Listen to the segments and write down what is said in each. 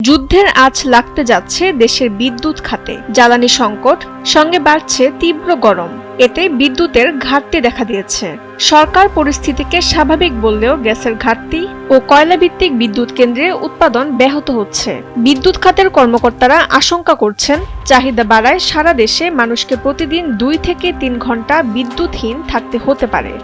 যুদ্ধের আঁচ লাগতে যাচ্ছে দেশের বিদ্যুৎ খাতে। জ্বালানি সংকট সঙ্গে বাড়ছে তীব্র গরম, এতে বিদ্যুতের ঘাটতি দেখা দিয়েছে। সরকার পরিস্থিতিকে স্বাভাবিক বললেও গ্যাসের ঘাটতি ও কয়লাভিত্তিক বিদ্যুৎ কেন্দ্রে উৎপাদন ব্যাহত হচ্ছে। বিদ্যুৎ খাতের কর্মকর্তারা আশঙ্কা করছেন, চাহিদা বাড়ায় সারা দেশে মানুষকে প্রতিদিন 2 থেকে 3 ঘন্টা বিদ্যুৎহীন থাকতে হতে পারে।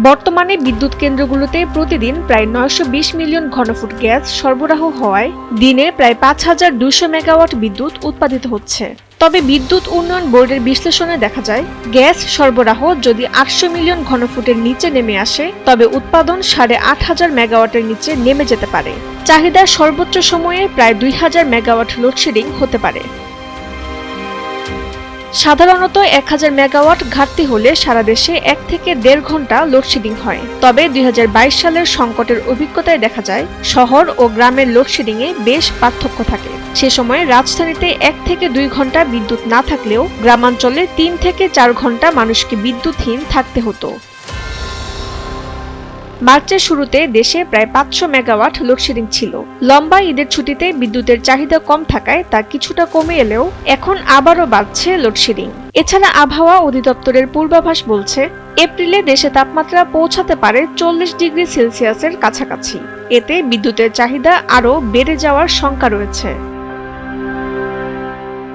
বর্তমানে বিদ্যুৎ কেন্দ্রগুলোতে প্রতিদিন প্রায় 920 মিলিয়ন ঘনফুট গ্যাস সরবরাহ হওয়ায় দিনে প্রায় 5200 মেগাওয়াট বিদ্যুৎ উৎপাদিত হচ্ছে। তবে বিদ্যুৎ উন্নয়ন বোর্ডের বিশ্লেষণে দেখা যায়, গ্যাস সরবরাহ যদি 800 মিলিয়ন ঘনফুটের নিচে নেমে আসে, তবে উৎপাদন 8500 মেগাওয়াটের নিচে নেমে যেতে পারে। চাহিদা সর্বোচ্চ সময়ে প্রায় 2000 মেগাওয়াট লোডশেডিং হতে পারে। সাধারণত 1000 মেগাওয়াট ঘাটতি হলে সারা দেশে 1 থেকে 1.5 ঘন্টা লোডশেডিং হয়। তবে 2022 সালের সংকটের অভিজ্ঞতায় দেখা যায়, শহর ও গ্রামের লোডশেডিংয়ে বেশ পার্থক্য থাকে। সে সময় রাজধানীতে 1 থেকে 2 ঘন্টা বিদ্যুৎ না থাকলেও গ্রামাঞ্চলে 3 থেকে 4 ঘন্টা মানুষকে বিদ্যুৎহীন থাকতে হতো। মার্চের শুরুতে দেশে প্রায় 500 মেগাওয়াট লোডশেডিং ছিল। লম্বা ঈদের ছুটিতে বিদ্যুতের চাহিদা কম থাকায় তা কিছুটা কমে এলেও এখন আবারও বাড়ছে লোডশেডিং। এছাড়া আবহাওয়া অধিদপ্তরের পূর্বাভাস বলছে, এপ্রিলে দেশে তাপমাত্রা পৌঁছাতে পারে 40 ডিগ্রি সেলসিয়াসের কাছাকাছি। এতে বিদ্যুতের চাহিদা আরও বেড়ে যাওয়ার শঙ্কা রয়েছে।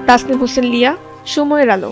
তাসনিম হোসেন লিয়া, সময়ের আলো।